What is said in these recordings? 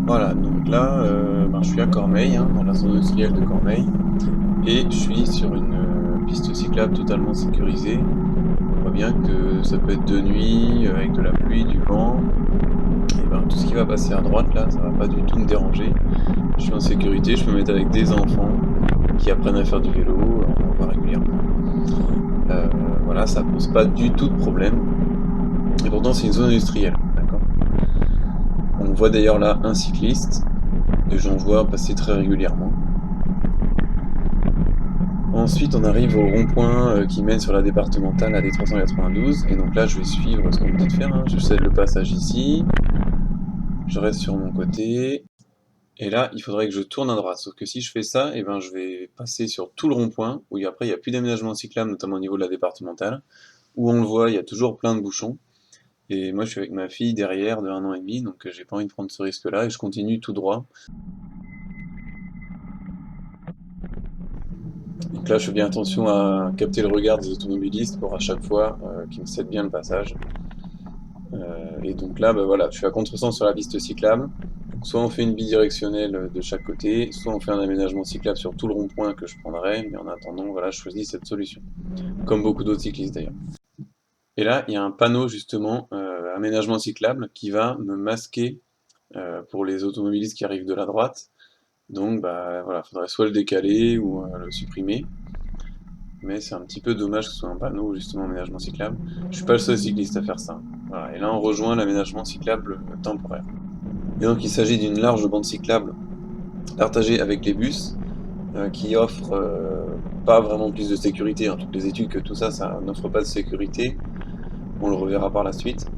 Voilà, donc là, je suis à Cormeilles, hein, dans la zone industrielle de Cormeilles, et je suis sur une piste cyclable totalement sécurisée. On voit bien que ça peut être de nuit, avec de la pluie, du vent, et ben tout ce qui va passer à droite là, ça va pas du tout me déranger. Je suis en sécurité, je peux me mettre avec des enfants qui apprennent à faire du vélo, on en voit régulièrement. Euh, voilà, ça pose pas du tout de problème, et pourtant c'est une zone industrielle, d'accord? On voit d'ailleurs là un cycliste, et j'en vois passer très régulièrement. Ensuite, on arrive au rond-point qui mène sur la départementale AD 392, et donc là, je vais suivre ce qu'on me dit de faire, hein. Je cède le passage ici, je reste sur mon côté, et là, il faudrait que je tourne à droite. Sauf que si je fais ça, eh ben, je vais passer sur tout le rond-point, où après, il n'y a plus d'aménagement cyclable, notamment au niveau de la départementale, où on le voit, il y a toujours plein de bouchons, et moi, je suis avec ma fille derrière de 1 an et demi, donc j'ai pas envie de prendre ce risque-là, et je continue tout droit. Donc là, je fais bien attention à capter le regard des automobilistes pour à chaque fois qu'ils me cèdent bien le passage. Et donc là, bah voilà, je suis à contresens sur la piste cyclable. Donc soit on fait une bidirectionnelle de chaque côté, soit on fait un aménagement cyclable sur tout le rond-point que je prendrai, mais en attendant, voilà, je choisis cette solution. Comme beaucoup d'autres cyclistes d'ailleurs. Et là, il y a un panneau justement, aménagement cyclable, qui va me masquer pour les automobilistes qui arrivent de la droite. Donc bah voilà, faudrait soit le décaler ou le supprimer. Mais c'est un petit peu dommage que ce soit un panneau justement aménagement cyclable. Je suis pas le seul cycliste à faire ça. Voilà. Et là, on rejoint l'aménagement cyclable temporaire. Et donc il s'agit d'une large bande cyclable partagée avec les bus qui offre pas vraiment plus de sécurité, hein. Toutes les études que tout ça, ça n'offre pas de sécurité. On le reverra par la suite.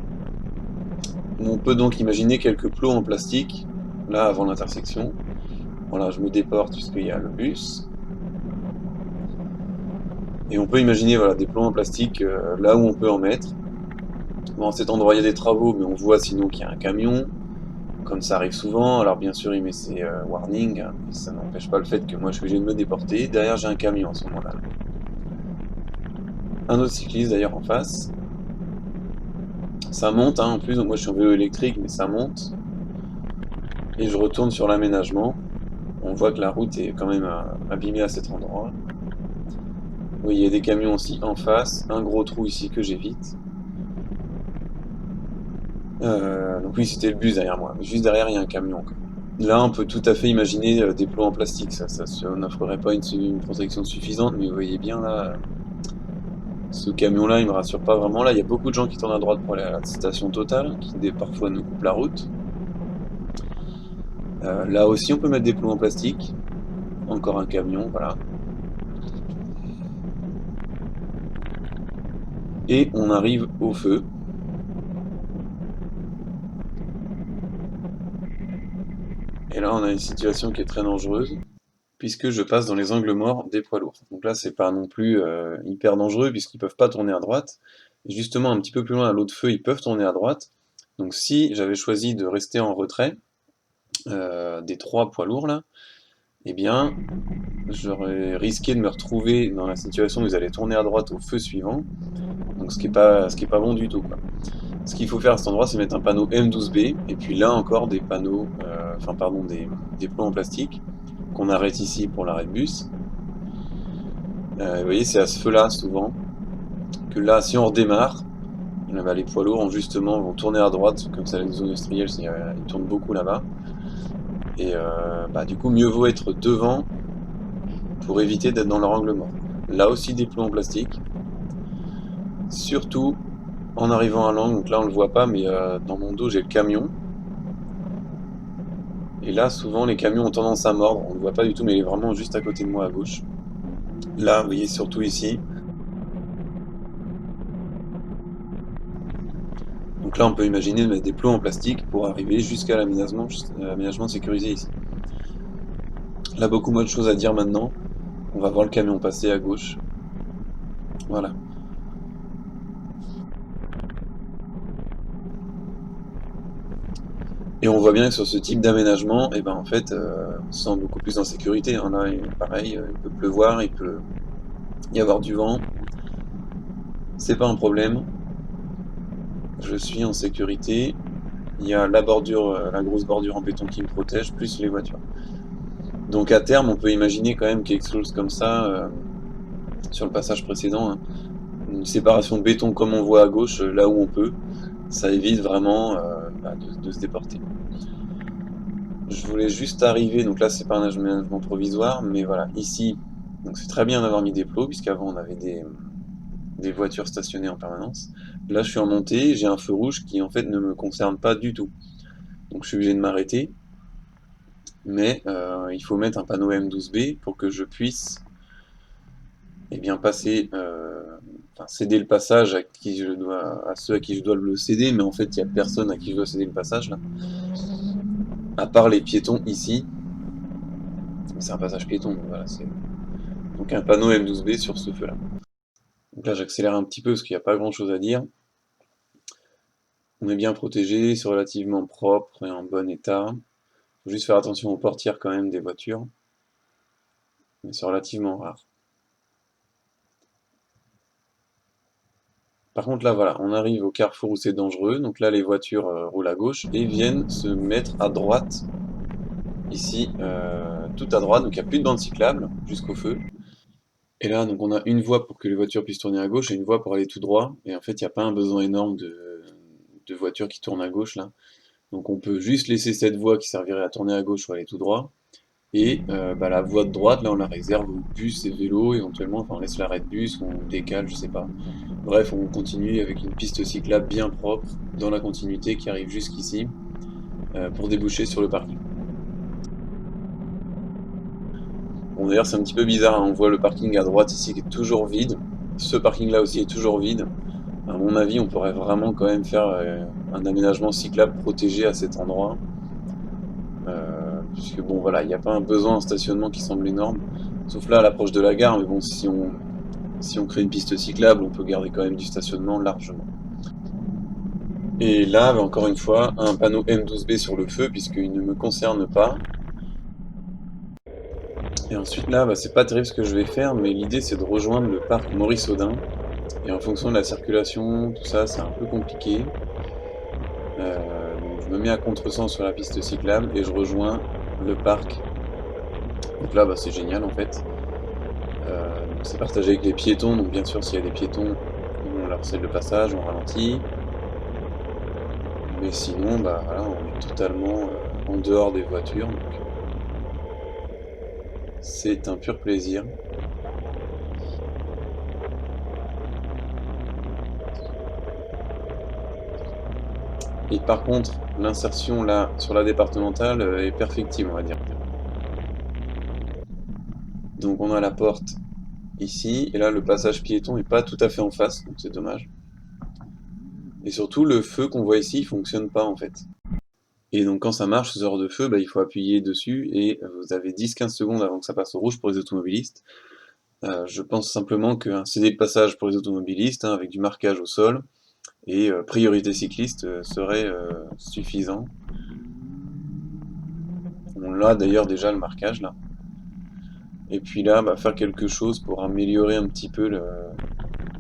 On peut donc imaginer quelques plots en plastique, là avant l'intersection. Voilà, je me déporte puisqu'il y a le bus. Et on peut imaginer voilà, des plots en plastique là où on peut en mettre. Bon, à cet endroit, il y a des travaux, mais on voit sinon qu'il y a un camion, comme ça arrive souvent. Alors bien sûr, il met ses warnings, hein, mais ça n'empêche pas le fait que moi je suis obligé de me déporter. Derrière, j'ai un camion à ce moment-là. Un autre cycliste d'ailleurs en face. Ça monte, hein, en plus, donc moi je suis en vélo électrique, mais ça monte. Et je retourne sur l'aménagement. On voit que la route est quand même abîmée à cet endroit. Oui, il y a des camions aussi en face, un gros trou ici que j'évite. Donc oui, c'était le bus derrière moi. Mais juste derrière, il y a un camion, quoi. Là, on peut tout à fait imaginer des plots en plastique. Ça n'offrerait pas une protection suffisante, mais vous voyez bien là, ce camion-là, il me rassure pas vraiment. Là, il y a beaucoup de gens qui tournent à droite pour aller à la station Total, qui parfois nous coupent la route. Là aussi, on peut mettre des plots en plastique. Encore un camion, voilà. Et on arrive au feu. Et là, on a une situation qui est très dangereuse, puisque je passe dans les angles morts des poids lourds. Donc là, c'est pas non plus hyper dangereux, puisqu'ils peuvent pas tourner à droite. Et justement, un petit peu plus loin, à l'autre feu, ils peuvent tourner à droite. Donc si j'avais choisi de rester en retrait des trois poids lourds là, eh bien, j'aurais risqué de me retrouver dans la situation où ils allaient tourner à droite au feu suivant. Donc ce qui est pas bon du tout, quoi. Ce qu'il faut faire à cet endroit, c'est mettre un panneau M12B, et puis là encore des panneaux, des plots en plastique qu'on arrête ici pour l'arrêt de bus. Vous voyez, c'est à ce feu-là souvent que là, si on redémarre, les poids lourds vont tourner à droite, comme ça les zones industrielles, ils tournent beaucoup là-bas. Et du coup, mieux vaut être devant pour éviter d'être dans leur angle mort. Là aussi des plots en plastique, surtout en arrivant à l'angle. Donc là, on le voit pas, mais dans mon dos, j'ai le camion. Et là, souvent, les camions ont tendance à mordre. On ne le voit pas du tout, mais il est vraiment juste à côté de moi à gauche. Là, vous voyez, surtout ici. Donc là, on peut imaginer de mettre des plots en plastique pour arriver jusqu'à l'aménagement sécurisé ici. Là, beaucoup moins de choses à dire maintenant. On va voir le camion passer à gauche. Voilà. Et on voit bien que sur ce type d'aménagement, et ben en fait, on se sent beaucoup plus en sécurité, hein. Là, pareil, il peut pleuvoir, il peut y avoir du vent. C'est pas un problème. Je suis en sécurité. il y a la bordure, la grosse bordure en béton qui me protège, plus les voitures. Donc à terme, on peut imaginer quand même quelque chose comme ça, sur le passage précédent, hein. Une séparation de béton comme on voit à gauche, là où on peut. Ça évite vraiment de se déporter. Je voulais juste arriver, donc là c'est pas un aménagement provisoire, mais voilà, ici, donc c'est très bien d'avoir mis des plots, puisqu'avant on avait des voitures stationnées en permanence. Là je suis en montée, j'ai un feu rouge qui en fait ne me concerne pas du tout. Donc je suis obligé de m'arrêter, mais il faut mettre un panneau M12B pour que je puisse bien passer, enfin, céder le passage à ceux à qui je dois le céder, mais en fait il n'y a personne à qui je dois céder le passage là, à part les piétons ici. C'est un passage piéton, donc voilà, c'est donc un panneau M12B sur ce feu là. Donc là j'accélère un petit peu parce qu'il n'y a pas grand chose à dire. On est bien protégé, c'est relativement propre et en bon état. Faut juste faire attention aux portières quand même des voitures, mais c'est relativement rare. Par contre là voilà, on arrive au carrefour où c'est dangereux, donc là les voitures roulent à gauche et viennent se mettre à droite, ici, tout à droite, donc il n'y a plus de bande cyclable jusqu'au feu. Et là donc on a une voie pour que les voitures puissent tourner à gauche et une voie pour aller tout droit, et en fait il n'y a pas un besoin énorme de voitures qui tournent à gauche là. Donc on peut juste laisser cette voie qui servirait à tourner à gauche ou aller tout droit. Et la voie de droite, là, on la réserve aux bus et vélos, éventuellement, enfin, on laisse l'arrêt de bus, ou on décale, je sais pas. Bref, on continue avec une piste cyclable bien propre, dans la continuité, qui arrive jusqu'ici, pour déboucher sur le parking. Bon, d'ailleurs, c'est un petit peu bizarre, hein, on voit le parking à droite ici qui est toujours vide. Ce parking-là aussi est toujours vide. À mon avis, on pourrait vraiment quand même faire un aménagement cyclable protégé à cet endroit. Puisque bon voilà, il n'y a pas un besoin en stationnement qui semble énorme, sauf là à l'approche de la gare, mais bon si on crée une piste cyclable, on peut garder quand même du stationnement largement. Et là, encore une fois, un panneau M12B sur le feu, puisqu'il ne me concerne pas. Et ensuite là, c'est pas terrible ce que je vais faire, mais l'idée c'est de rejoindre le parc Maurice Audin. Et en fonction de la circulation, tout ça, c'est un peu compliqué. Donc je me mets à contresens sur la piste cyclable et je rejoins le parc. Donc là, c'est génial en fait. C'est partagé avec les piétons, donc bien sûr s'il y a des piétons, on leur cède le passage, on ralentit. Mais sinon, voilà, on est totalement en dehors des voitures, donc c'est un pur plaisir. Et par contre, l'insertion là sur la départementale est perfectible, on va dire. Donc on a la porte ici, et là le passage piéton est pas tout à fait en face, donc c'est dommage. Et surtout, le feu qu'on voit ici, il fonctionne pas en fait. Et donc quand ça marche, ce genre de feu, il faut appuyer dessus, et vous avez 10-15 secondes avant que ça passe au rouge pour les automobilistes. Je pense simplement qu'un CD de passage pour les automobilistes, hein, avec du marquage au sol, et priorité cycliste serait suffisant. On l'a d'ailleurs déjà le marquage là. Et puis là, faire quelque chose pour améliorer un petit peu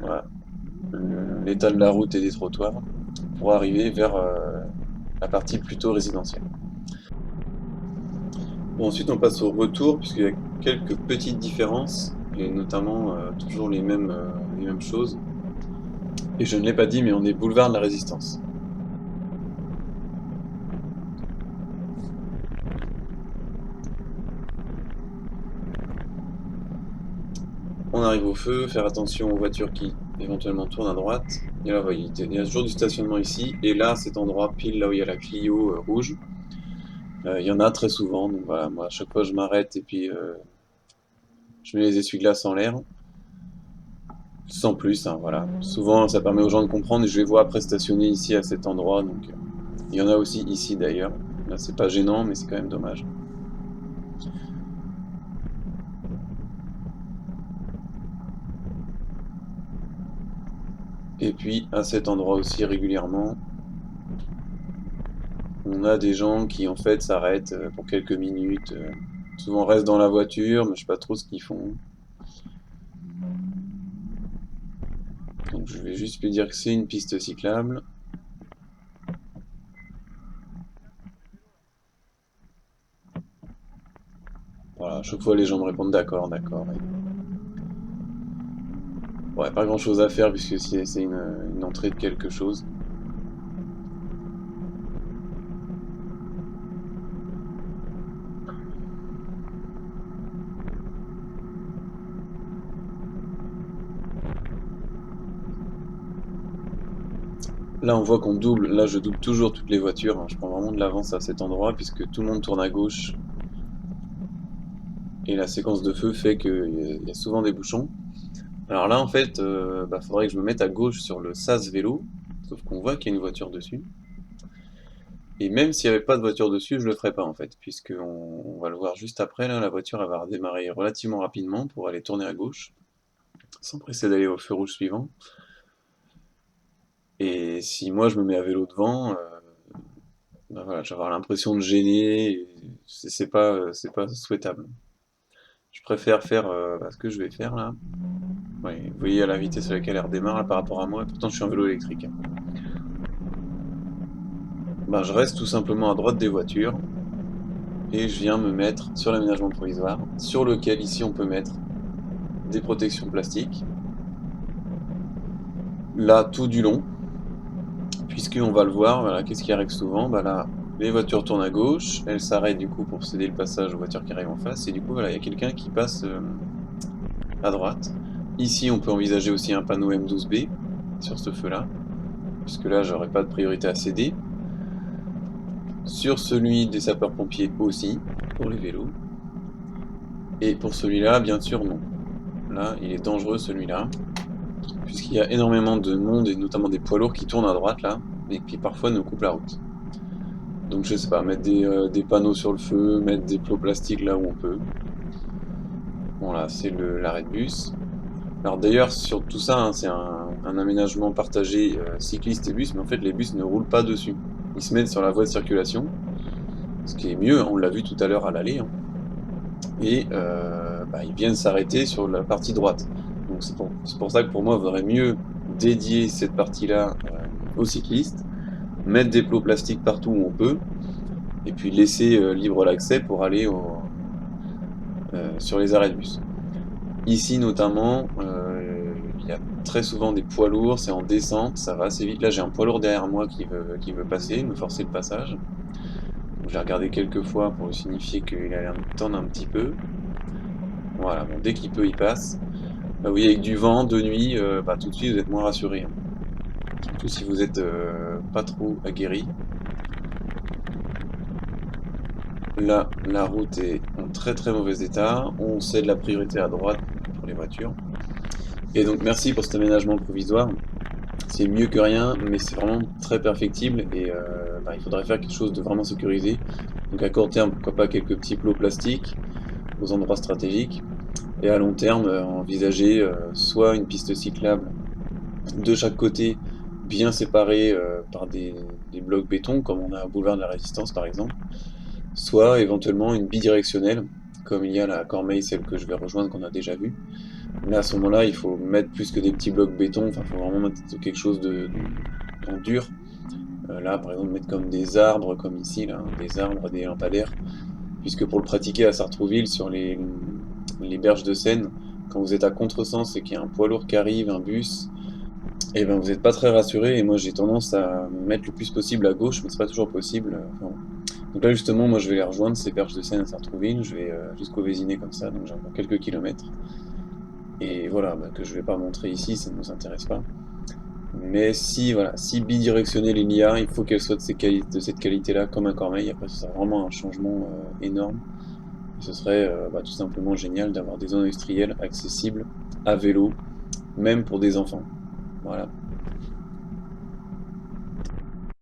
voilà, l'état de la route et des trottoirs, pour arriver vers la partie plutôt résidentielle. Bon, ensuite on passe au retour, puisqu'il y a quelques petites différences, et notamment toujours les mêmes choses. Et je ne l'ai pas dit, mais on est boulevard de la Résistance. On arrive au feu, faire attention aux voitures qui éventuellement tournent à droite. Et là, vous voyez, il y a toujours du stationnement ici. Et là, cet endroit, pile là où il y a la Clio rouge, il y en a très souvent. Donc voilà, moi à chaque fois je m'arrête et puis je mets les essuie-glaces en l'air. Sans plus, hein, voilà. Souvent, ça permet aux gens de comprendre. Et je les vois après stationner ici à cet endroit. Donc il y en a aussi ici d'ailleurs. Là, c'est pas gênant, mais c'est quand même dommage. Et puis à cet endroit aussi régulièrement, on a des gens qui en fait s'arrêtent pour quelques minutes, souvent restent dans la voiture, mais je sais pas trop ce qu'ils font. Donc je vais juste lui dire que c'est une piste cyclable. À chaque fois, les gens me répondent d'accord, d'accord. Ouais, pas grand chose à faire puisque c'est une entrée de quelque chose. Là, on voit qu'on double. Là, je double toujours toutes les voitures, hein. Je prends vraiment de l'avance à cet endroit puisque tout le monde tourne à gauche. Et la séquence de feu fait qu'il y a souvent des bouchons. Alors là, en fait, faudrait que je me mette à gauche sur le sas vélo. Sauf qu'on voit qu'il y a une voiture dessus. Et même s'il n'y avait pas de voiture dessus, je le ferais pas en fait. Puisqu'on va le voir juste après, là, la voiture elle va redémarrer relativement rapidement pour aller tourner à gauche. S'empresser d'aller au feu rouge suivant. Et si moi je me mets à vélo devant, voilà, je vais avoir l'impression de gêner, et c'est pas souhaitable. Je préfère faire ce que je vais faire là. Ouais, vous voyez à la vitesse à laquelle elle redémarre là, par rapport à moi, et pourtant je suis en vélo électrique, hein. Je reste tout simplement à droite des voitures, et je viens me mettre sur l'aménagement provisoire, sur lequel ici on peut mettre des protections plastiques. Là, tout du long, puisqu'on va le voir, voilà, qu'est-ce qui arrive souvent? Là, les voitures tournent à gauche, elles s'arrêtent du coup pour céder le passage aux voitures qui arrivent en face, et du coup, voilà, il y a quelqu'un qui passe à droite. Ici, on peut envisager aussi un panneau M12B sur ce feu-là, puisque là, j'aurais pas de priorité à céder. Sur celui des sapeurs-pompiers aussi, pour les vélos. Et pour celui-là, bien sûr, non. Là, il est dangereux celui-là, puisqu'il y a énormément de monde, et notamment des poids lourds qui tournent à droite là, et qui parfois nous coupent la route. Donc je sais pas, mettre des panneaux sur le feu, mettre des plots plastiques là où on peut. Voilà, c'est l'arrêt de bus. Alors d'ailleurs, sur tout ça, hein, c'est un aménagement partagé cycliste et bus, mais en fait les bus ne roulent pas dessus. Ils se mettent sur la voie de circulation, ce qui est mieux, hein, on l'a vu tout à l'heure à l'aller, hein. Et ils viennent s'arrêter sur la partie droite. Donc c'est pour ça que pour moi, il vaudrait mieux dédier cette partie-là aux cyclistes, mettre des plots plastiques partout où on peut, et puis laisser libre l'accès pour aller sur les arrêts de bus. Ici notamment, il y a très souvent des poids lourds, c'est en descente, ça va assez vite. Là j'ai un poids lourd derrière moi qui veut passer, me forcer le passage. Je l'ai regardé quelques fois pour lui signifier qu'il allait me tendre un petit peu. Voilà, bon, dès qu'il peut, il passe. Vous voyez, avec du vent, de nuit, tout de suite vous êtes moins rassuré, hein. Surtout si vous êtes pas trop aguerri. Là, la route est en très très mauvais état. On cède la priorité à droite pour les voitures. Et donc merci pour cet aménagement provisoire. C'est mieux que rien, mais c'est vraiment très perfectible et il faudrait faire quelque chose de vraiment sécurisé. Donc à court terme, pourquoi pas quelques petits plots plastiques aux endroits stratégiques. Et à long terme, envisager soit une piste cyclable de chaque côté, bien séparée par des blocs béton, comme on a au boulevard de la Résistance par exemple, soit éventuellement une bidirectionnelle, comme il y a la Cormeille, celle que je vais rejoindre, qu'on a déjà vue. Mais à ce moment-là, il faut mettre plus que des petits blocs béton, enfin, il faut vraiment mettre quelque chose en dur. Là, par exemple, mettre comme des arbres, comme ici, là, des arbres, des lampadaires, puisque pour le pratiquer à Sartrouville, sur les berges de Seine, quand vous êtes à contresens et qu'il y a un poids lourd qui arrive, un bus, et ben vous n'êtes pas très rassuré, et moi j'ai tendance à me mettre le plus possible à gauche, mais c'est pas toujours possible. Enfin, donc là justement, moi je vais les rejoindre, ces berges de Seine à Sartrouville, je vais jusqu'au Vésiné comme ça, donc j'ai encore quelques kilomètres. Et voilà, que je vais pas montrer ici, ça ne nous intéresse pas. Mais si, voilà, si bidirectionnelle il y a, il faut qu'elle soit de cette qualité-là, comme un Cormeil. Après, ce sera vraiment un changement énorme. Et ce serait tout simplement génial d'avoir des zones industrielles accessibles à vélo, même pour des enfants. Voilà.